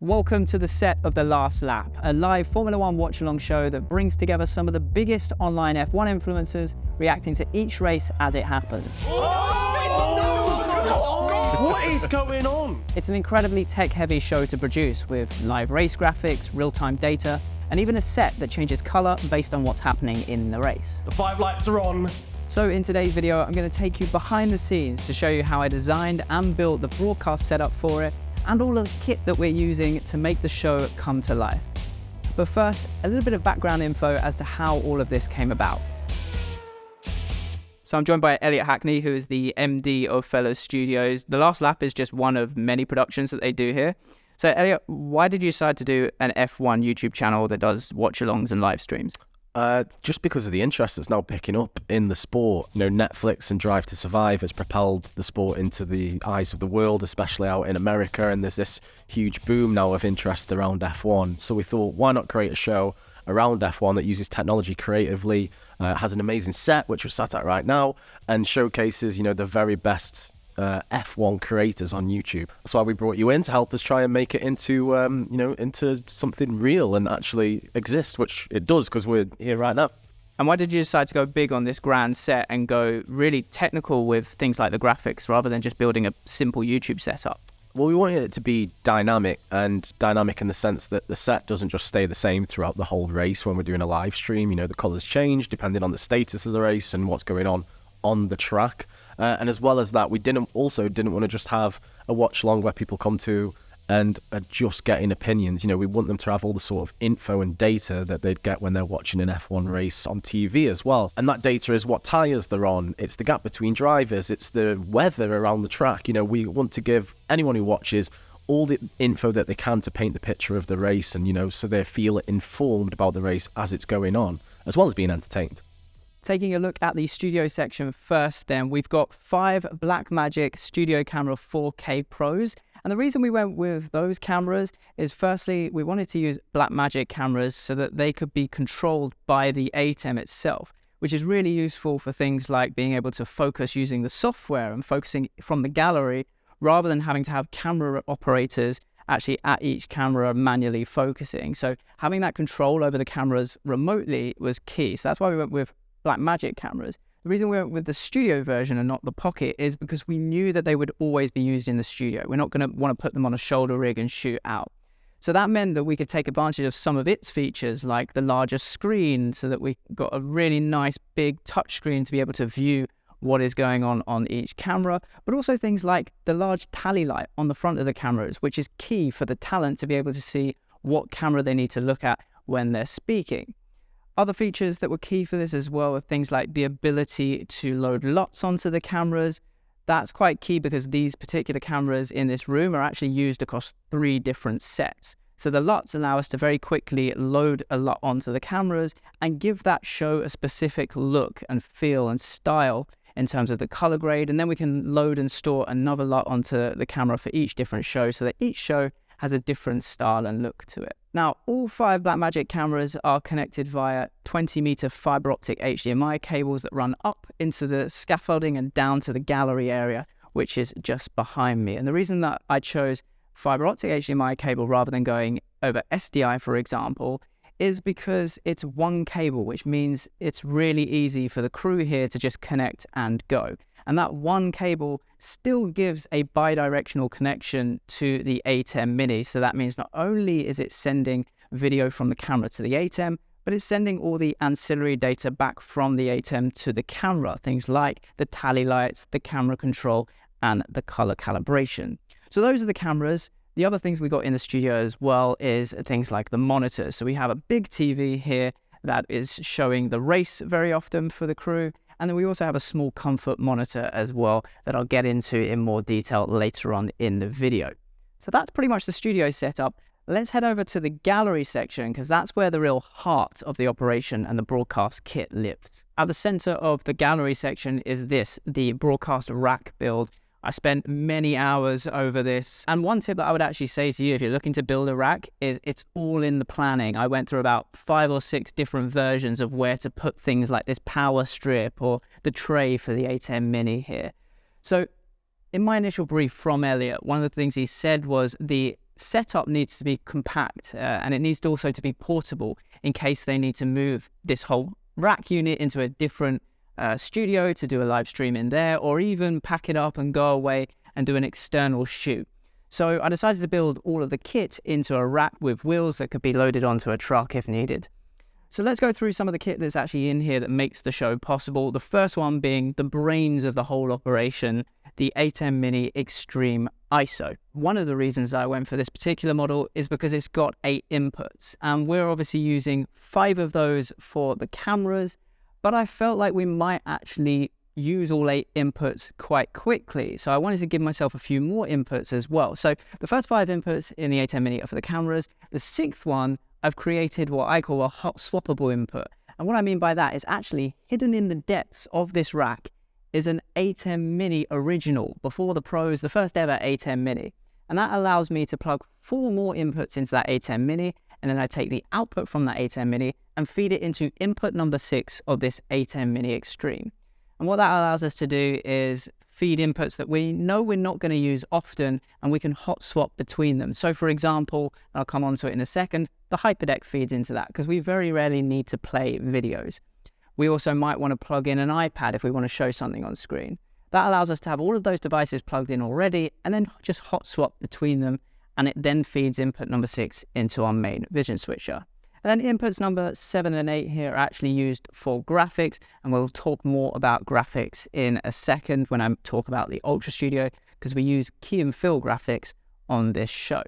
Welcome to the set of The Last Lap, a live Formula One watch-along show that brings together some of the biggest online F1 influencers reacting to each race as it happens. What is going on? It's an incredibly tech-heavy show to produce with live race graphics, real-time data, and even a set that changes colour based on what's happening in the race. The 5 lights are on. So in today's video, I'm going to take you behind the scenes to show you how I designed and built the broadcast setup for it, and all of the kit that we're using to make the show come to life. But first, a little bit of background info as to how all of this came about. So I'm joined by Elliot Hackney, who is the MD of Fellows Studios. The Last Lap is just one of many productions that they do here. So Elliot, why did you decide to do an F1 YouTube channel that does watch-alongs and live streams? Just because of the interest that's now picking up in the sport. You know, Netflix and Drive to Survive has propelled the sport into the eyes of the world, especially out in America, and there's this huge boom now of interest around F1. So we thought, why not create a show around F1 that uses technology creatively, has an amazing set, which we're sat at right now, and showcases, you know, the very best F1 creators on YouTube. That's why we brought you in, to help us try and make it into, you know, into something real and actually exist, which it does because we're here right now. And why did you decide to go big on this grand set and go really technical with things like the graphics rather than just building a simple YouTube setup? Well, we wanted it to be dynamic, and dynamic in the sense that the set doesn't just stay the same throughout the whole race. When we're doing a live stream, you know, the colours change depending on the status of the race and what's going on the track. And as well as that, we didn't want to just have a watch along where people come to and are just getting opinions. You know, we want them to have all the sort of info and data that they'd get when they're watching an F1 race on TV as well. And that data is what tyres they're on, it's the gap between drivers, it's the weather around the track. You know, we want to give anyone who watches all the info that they can to paint the picture of the race, and, you know, so they feel informed about the race as it's going on, as well as being entertained. Taking a look at the studio section first, then we've got 5 Blackmagic Studio Camera 4K Pros. And the reason we went with those cameras is, firstly, we wanted to use Blackmagic cameras so that they could be controlled by the ATEM itself, which is really useful for things like being able to focus using the software and focusing from the gallery, rather than having to have camera operators actually at each camera manually focusing. So having that control over the cameras remotely was key. So that's why we went with Blackmagic cameras. The reason we went with the studio version and not the pocket is because we knew that they would always be used in the studio. We're not going to want to put them on a shoulder rig and shoot out. So that meant that we could take advantage of some of its features, like the larger screen, so that we got a really nice big touch screen to be able to view what is going on each camera, but also things like the large tally light on the front of the cameras, which is key for the talent to be able to see what camera they need to look at when they're speaking. Other features that were key for this as well are things like the ability to load LUTs onto the cameras. That's quite key because these particular cameras in this room are actually used across 3 different sets. So the LUTs allow us to very quickly load a LUT onto the cameras and give that show a specific look and feel and style in terms of the color grade. And then we can load and store another LUT onto the camera for each different show, so that each show has a different style and look to it. Now, all 5 Blackmagic cameras are connected via 20-meter fiber optic HDMI cables that run up into the scaffolding and down to the gallery area, which is just behind me. And the reason that I chose fiber optic HDMI cable rather than going over SDI, for example, is because it's one cable, which means it's really easy for the crew here to just connect and go. And that one cable still gives a bidirectional connection to the ATEM Mini. So that means not only is it sending video from the camera to the ATEM, but it's sending all the ancillary data back from the ATEM to the camera, things like the tally lights, the camera control, and the color calibration. So those are the cameras. The other things we got in the studio as well is things like the monitors. So we have a big TV here that is showing the race very often for the crew. And then we also have a small comfort monitor as well that I'll get into in more detail later on in the video. So that's pretty much the studio setup. Let's head over to the gallery section, because that's where the real heart of the operation and the broadcast kit lives. At the center of the gallery section is this, the broadcast rack build. I spent many hours over this, and one tip that I would actually say to you if you're looking to build a rack is it's all in the planning. I went through about 5 or 6 different versions of where to put things like this power strip or the tray for the ATEM Mini here. So in my initial brief from Elliot, one of the things he said was the setup needs to be compact and it needs to also to be portable in case they need to move this whole rack unit into a different studio to do a live stream in there, or even pack it up and go away and do an external shoot. So I decided to build all of the kit into a rack with wheels that could be loaded onto a truck if needed. So let's go through some of the kit that's actually in here that makes the show possible. The first one being the brains of the whole operation, the ATEM Mini Extreme ISO. One of the reasons I went for this particular model is because it's got 8 inputs, and we're obviously using 5 of those for the cameras, but I felt like we might actually use all 8 inputs quite quickly. So I wanted to give myself a few more inputs as well. So the first 5 inputs in the ATEM Mini are for the cameras. The 6th one, I've created what I call a hot swappable input. And what I mean by that is actually hidden in the depths of this rack is an ATEM Mini original, before the Pros, the first ever ATEM Mini. And that allows me to plug 4 more inputs into that ATEM Mini, and then I take the output from that ATEM Mini and feed it into input number 6 of this ATEM Mini Extreme. And what that allows us to do is feed inputs that we know we're not going to use often, and we can hot swap between them. So for example, I'll come on to it in a second, the Hyperdeck feeds into that because we very rarely need to play videos. We also might want to plug in an iPad if we want to show something on screen. That allows us to have all of those devices plugged in already and then just hot swap between them, and it then feeds input number 6 into our main vision switcher. And then inputs number 7 and 8 here are actually used for graphics, and we'll talk more about graphics in a second when I talk about the Ultra Studio, because we use key and fill graphics on this show.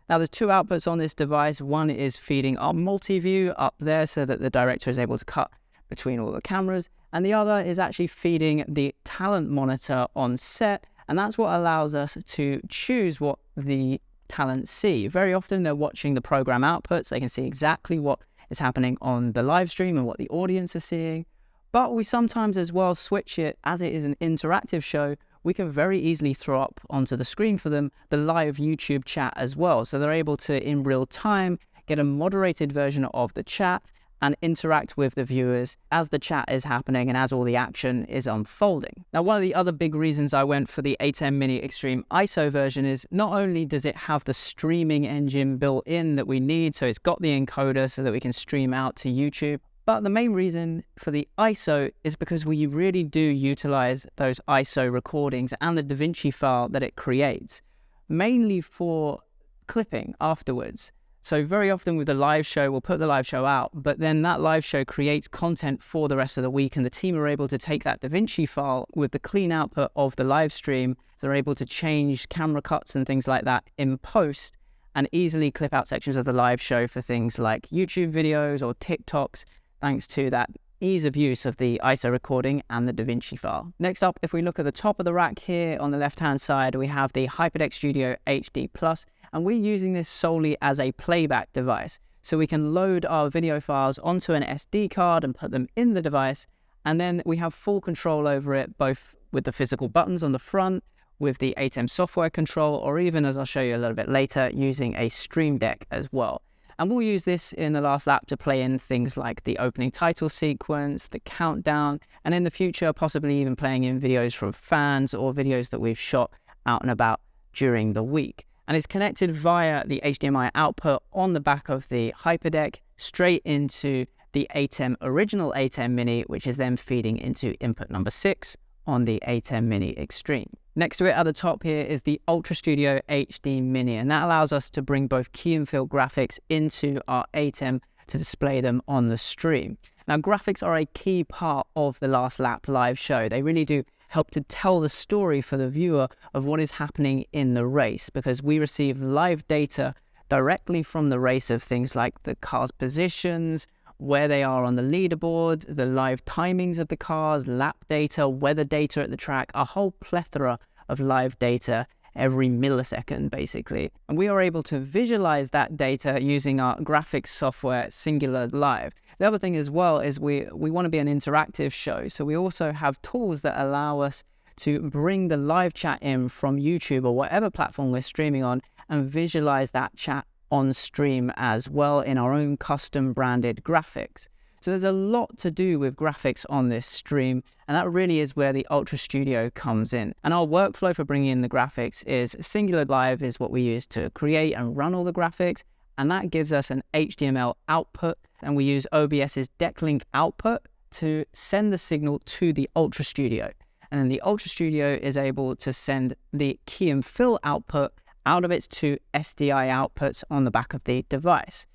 Now the 2 outputs on this device, one is feeding our multi-view up there so that the director is able to cut between all the cameras, and the other is actually feeding the talent monitor on set, and that's what allows us to choose what the talent see. Very often they're watching the program outputs, they can see exactly what is happening on the live stream and what the audience are seeing, but we sometimes as well switch it. As it is an interactive show, we can very easily throw up onto the screen for them the live YouTube chat as well, so they're able to in real time get a moderated version of the chat and interact with the viewers as the chat is happening and as all the action is unfolding. Now, one of the other big reasons I went for the ATEM Mini Extreme ISO version is not only does it have the streaming engine built in that we need, so it's got the encoder so that we can stream out to YouTube, but the main reason for the ISO is because we really do utilize those ISO recordings and the DaVinci file that it creates, mainly for clipping afterwards. So very often with the live show, we'll put the live show out, but then that live show creates content for the rest of the week, and the team are able to take that DaVinci file with the clean output of the live stream. So they're able to change camera cuts and things like that in post and easily clip out sections of the live show for things like YouTube videos or TikToks, thanks to that ease of use of the ISO recording and the DaVinci file. Next up, if we look at the top of the rack here on the left-hand side, we have the Hyperdeck Studio HD Plus, and we're using this solely as a playback device. So we can load our video files onto an SD card and put them in the device, and then we have full control over it, both with the physical buttons on the front, with the ATEM software control, or even, as I'll show you a little bit later, using a Stream Deck as well. And we'll use this in the last lap to play in things like the opening title sequence, the countdown, and in the future, possibly even playing in videos from fans or videos that we've shot out and about during the week. And it's connected via the HDMI output on the back of the Hyperdeck straight into the ATEM original ATEM Mini, which is then feeding into input number 6 on the ATEM Mini Extreme. Next to it at the top here is the Ultra Studio HD Mini, and that allows us to bring both key and fill graphics into our ATEM to display them on the stream. Now, graphics are a key part of the Last Lap live show. They really do help to tell the story for the viewer of what is happening in the race, because we receive live data directly from the race of things like the car's positions, where they are on the leaderboard, the live timings of the cars, lap data, weather data at the track, a whole plethora of live data every millisecond, basically. And we are able to visualize that data using our graphics software, Singular Live. The other thing as well is we want to be an interactive show, so we also have tools that allow us to bring the live chat in from YouTube or whatever platform we're streaming on and visualize that chat on stream as well in our own custom branded graphics. So there's a lot to do with graphics on this stream, and that really is where the Ultra Studio comes in. And our workflow for bringing in the graphics is Singular Live is what we use to create and run all the graphics, and that gives us an HTML output, and we use OBS's decklink output to send the signal to the Ultra Studio. And then the Ultra Studio is able to send the key and fill output out of its two SDI outputs on the back of the device.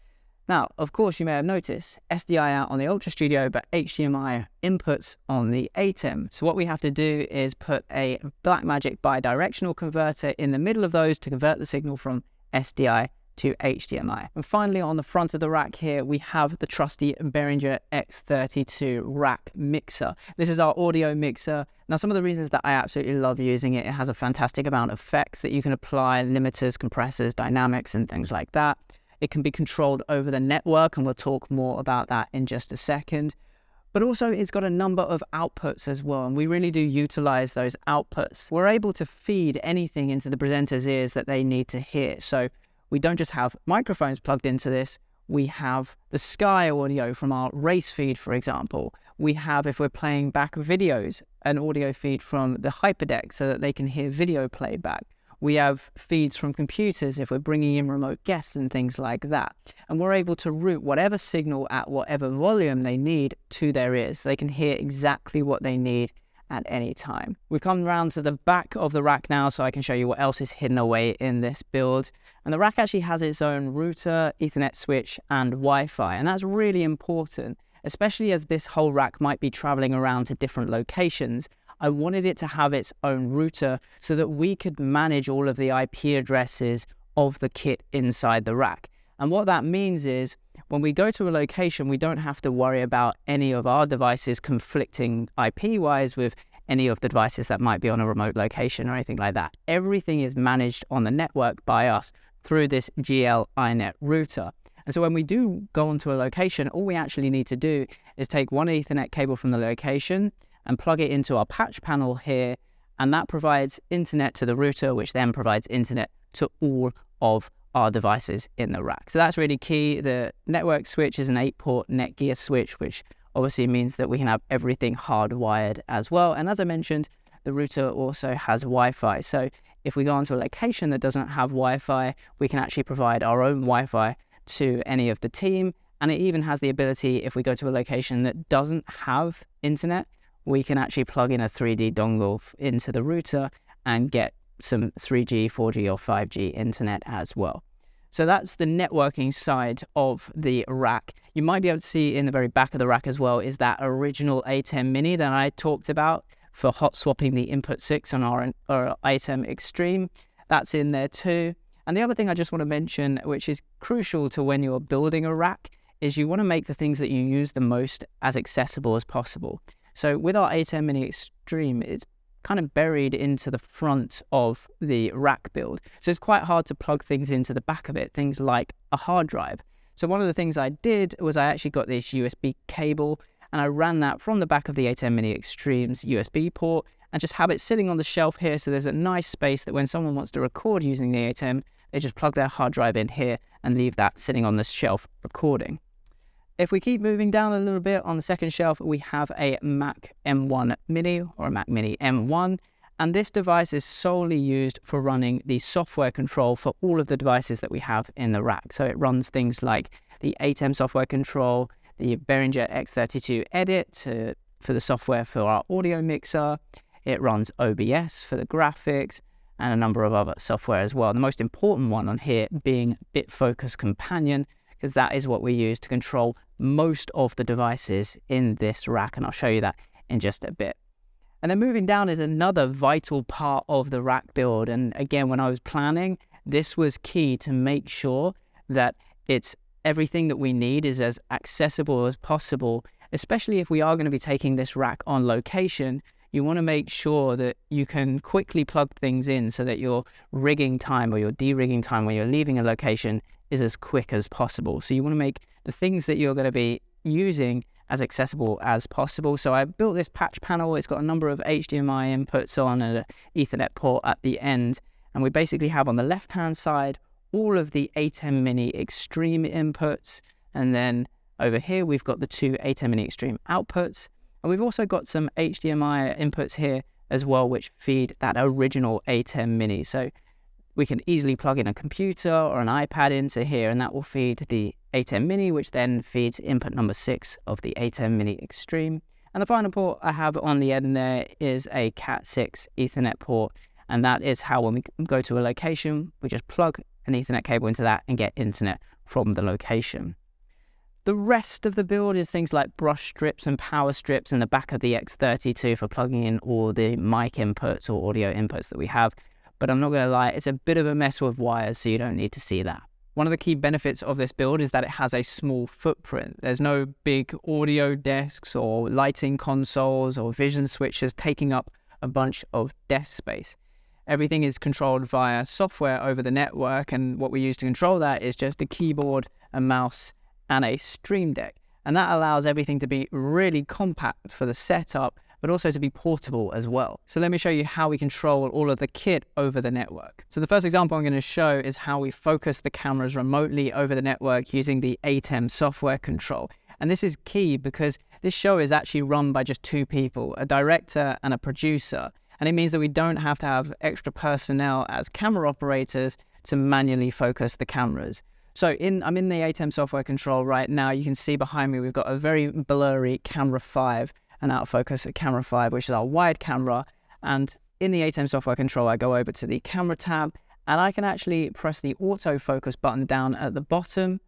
Now, of course, you may have noticed SDI out on the Ultra Studio, but HDMI inputs on the ATEM. So what we have to do is put a Blackmagic bidirectional converter in the middle of those to convert the signal from SDI to HDMI. And finally, on the front of the rack here, we have the trusty Behringer X32 rack mixer. This is our audio mixer. Now, some of the reasons that I absolutely love using it, it has a fantastic amount of effects that you can apply, limiters, compressors, dynamics, and things like that. It can be controlled over the network, and we'll talk more about that in just a second. But also it's got a number of outputs as well, and we really do utilize those outputs. We're able to feed anything into the presenter's ears that they need to hear. So we don't just have microphones plugged into this, we have the Sky audio from our race feed, for example. We have, if we're playing back videos, an audio feed from the Hyperdeck so that they can hear video playback. We have feeds from computers if we're bringing in remote guests and things like that. And we're able to route whatever signal at whatever volume they need to their ears. So they can hear exactly what they need at any time. We come around to the back of the rack now so I can show you what else is hidden away in this build. And the rack actually has its own router, Ethernet switch, and Wi-Fi. And that's really important, especially as this whole rack might be traveling around to different locations. I wanted it to have its own router so that we could manage all of the IP addresses of the kit inside the rack. And what that means is when we go to a location, we don't have to worry about any of our devices conflicting IP-wise with any of the devices that might be on a remote location or anything like that. Everything is managed on the network by us through this GL iNet router. And so when we do go onto a location, all we actually need to do is take one Ethernet cable from the location and plug it into our patch panel here, and that provides internet to the router, which then provides internet to all of our devices in the rack. So that's really key. The network switch is an 8-port Netgear switch, which obviously means that we can have everything hardwired as well. And as I mentioned, the router also has Wi-Fi. So if we go onto a location that doesn't have Wi-Fi, we can actually provide our own Wi-Fi to any of the team. And it even has the ability, if we go to a location that doesn't have internet, we can actually plug in a 3D dongle into the router and get some 3G, 4G or 5G internet as well. So that's the networking side of the rack. You might be able to see in the very back of the rack as well is that original ATEM Mini that I talked about for hot swapping the input 6 on our ATEM Extreme. That's in there too. And the other thing I just want to mention, which is crucial to when you're building a rack, is you want to make the things that you use the most as accessible as possible. So with our ATEM Mini Extreme, it's kind of buried into the front of the rack build. So it's quite hard to plug things into the back of it, things like a hard drive. So one of the things I did was I actually got this USB cable and I ran that from the back of the ATEM Mini Extreme's USB port and just have it sitting on the shelf here. So there's a nice space that when someone wants to record using the ATEM, they just plug their hard drive in here and leave that sitting on the shelf recording. If we keep moving down a little bit on the second shelf, we have a Mac M1 Mini or a Mac Mini M1. And this device is solely used for running the software control for all of the devices that we have in the rack. So it runs things like the ATEM software control, the Behringer X32 edit for the software for our audio mixer. It runs OBS for the graphics and a number of other software as well. The most important one on here being BitFocus Companion, because that is what we use to control most of the devices in this rack, and I'll show you that in just a bit. And then moving down is another vital part of the rack build, and again, when I was planning, this was key to make sure that it's everything that we need is as accessible as possible, especially if we are going to be taking this rack on location. You want to make sure that you can quickly plug things in so that your rigging time or your de-rigging time when you're leaving a location is as quick as possible. So you want to make the things that you're going to be using as accessible as possible. So I built this patch panel. It's got a number of HDMI inputs on and an Ethernet port at the end. And we basically have on the left-hand side all of the ATEM Mini Extreme inputs. And then Over here, we've got the two ATEM Mini Extreme outputs, and we've also got some HDMI inputs here as well, which feed that original ATEM Mini. So we can easily plug in a computer or an iPad into here, and that will feed the ATEM Mini, which then feeds input number 6 of the ATEM Mini Extreme. And the final port I have on the end there is a Cat6 Ethernet port, and that is how when we go to a location, we just plug an Ethernet cable into that and get internet from the location. The rest of the build is things like brush strips and power strips in the back of the X32 for plugging in all the mic inputs or audio inputs that we have. But I'm not going to lie, it's a bit of a mess with wires, so you don't need to see that. One of the key benefits of this build is that it has a small footprint. There's no big audio desks or lighting consoles or vision switches taking up a bunch of desk space. Everything is controlled via software over the network, and what we use to control that is just a keyboard, a mouse, and a Stream Deck. And that allows everything to be really compact for the setup, but also to be portable as well. So let me show you how we control all of the kit over the network. So the first example I'm going to show is how we focus the cameras remotely over the network using the ATEM software control. And this is key because this show is actually run by just 2 people, a director and a producer. And it means that we don't have to have extra personnel as camera operators to manually focus the cameras. So I'm in the ATEM software control right now. You can see behind me we've got a very blurry camera 5, an out of focus at camera 5, which is our wide camera. And in the ATEM software control, I go over to the camera tab, and I can actually press the autofocus button down at the bottom,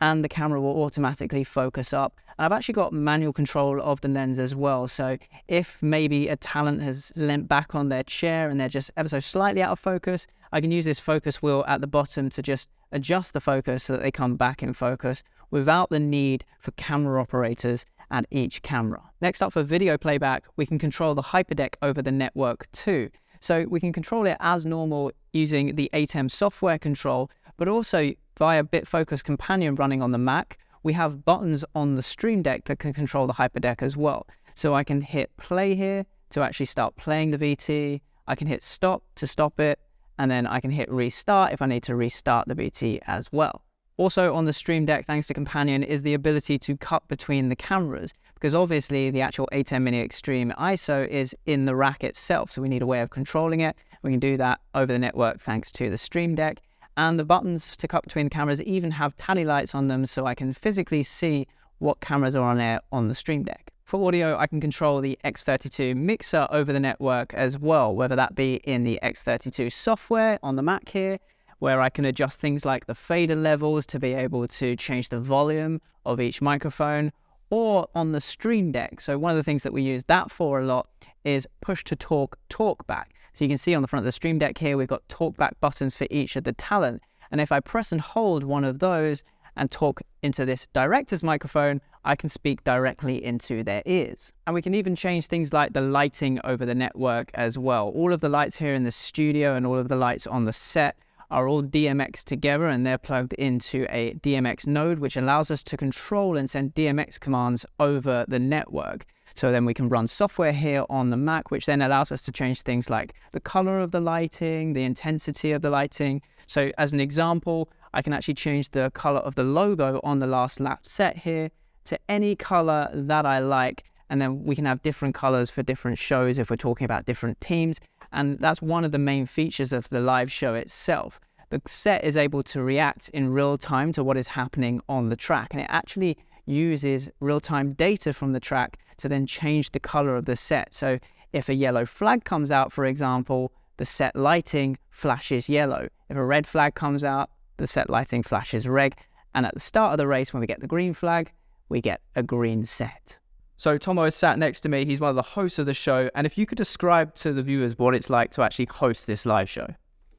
and the camera will automatically focus up. And I've actually got manual control of the lens as well. So if maybe a talent has leant back on their chair and they're just ever so slightly out of focus, I can use this focus wheel at the bottom to just adjust the focus so that they come back in focus without the need for camera operators at each camera. Next up, for video playback, we can control the hyperdeck over the network too. So we can control it as normal using the ATEM software control, but also via BitFocus Companion running on the Mac. We have buttons on the Stream Deck that can control the hyperdeck as well. So I can hit play here to actually start playing the VT. I can hit stop to stop it, and then I can hit restart if I need to restart the VT as well. Also on the Stream Deck, thanks to Companion, is the ability to cut between the cameras, because obviously the actual ATEM Mini Extreme ISO is in the rack itself, so we need a way of controlling it. We can do that over the network thanks to the Stream Deck. And the buttons to cut between the cameras even have tally lights on them, so I can physically see what cameras are on air on the Stream Deck. For audio, I can control the X32 mixer over the network as well, whether that be in the X32 software on the Mac here, where I can adjust things like the fader levels to be able to change the volume of each microphone, or on the Stream Deck. So one of the things that we use that for a lot is push to talk, talk back. So you can see on the front of the Stream Deck here, we've got talkback buttons for each of the talent. And if I press and hold one of those and talk into this director's microphone, I can speak directly into their ears. And we can even change things like the lighting over the network as well. All of the lights here in the studio and all of the lights on the set are all DMX together, and they're plugged into a DMX node, which allows us to control and send DMX commands over the network. So then we can run software here on the Mac, which then allows us to change things like the color of the lighting, the intensity of the lighting. So as an example, I can actually change the color of the logo on the last lap set here to any color that I like. And then we can have different colors for different shows if we're talking about different teams. And that's one of the main features of the live show itself. The set is able to react in real time to what is happening on the track, and it actually uses real-time data from the track to then change the color of the set. So if a yellow flag comes out, for example, the set lighting flashes yellow. If a red flag comes out, the set lighting flashes red. And at the start of the race, when we get the green flag, we get a green set. So Tomo is sat next to me. He's one of the hosts of the show. And if you could describe to the viewers what it's like to actually host this live show.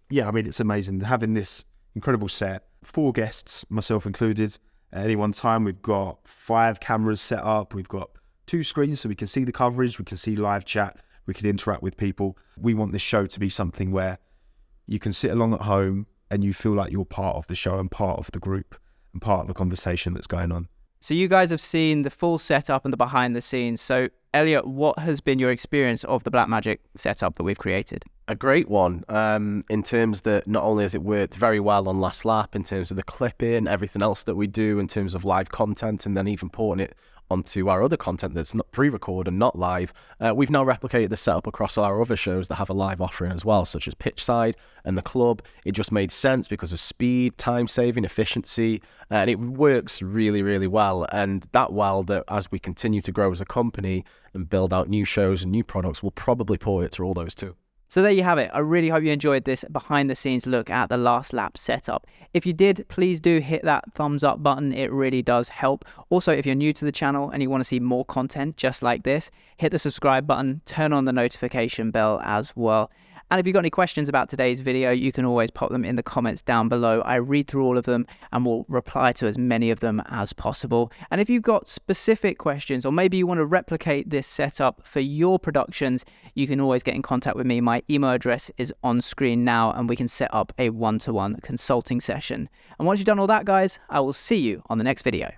Yeah, I mean, it's amazing having this incredible set, 4 guests, myself included. At any one time, we've got 5 cameras set up. We've got 2 screens so we can see the coverage, we can see live chat, we can interact with people. We want this show to be something where you can sit along at home and you feel like you're part of the show and part of the group and part of the conversation that's going on. So you guys have seen the full setup and the behind the scenes. So Elliot, what has been your experience of the Blackmagic setup that we've created? A great one, in terms that not only has it worked very well on Last Lap in terms of the clipping, everything else that we do in terms of live content, and then even porting it onto our other content that's not pre-recorded and not live, we've now replicated the setup across our other shows that have a live offering as well, such as Pitchside and The Club. It just made sense because of speed, time saving, efficiency, and it works really, really well. And that as we continue to grow as a company and build out new shows and new products, we'll probably port it to all those too. So there you have it. I really hope you enjoyed this behind the scenes look at the Last Lap setup. If you did, please do hit that thumbs up button. It really does help. Also, if you're new to the channel and you want to see more content just like this, hit the subscribe button, turn on the notification bell as well. And if you've got any questions about today's video, you can always pop them in the comments down below. I read through all of them and will reply to as many of them as possible. And if you've got specific questions, or maybe you want to replicate this setup for your productions, you can always get in contact with me. My email address is on screen now, and we can set up a one-to-one consulting session. And once you've done all that, guys, I will see you on the next video.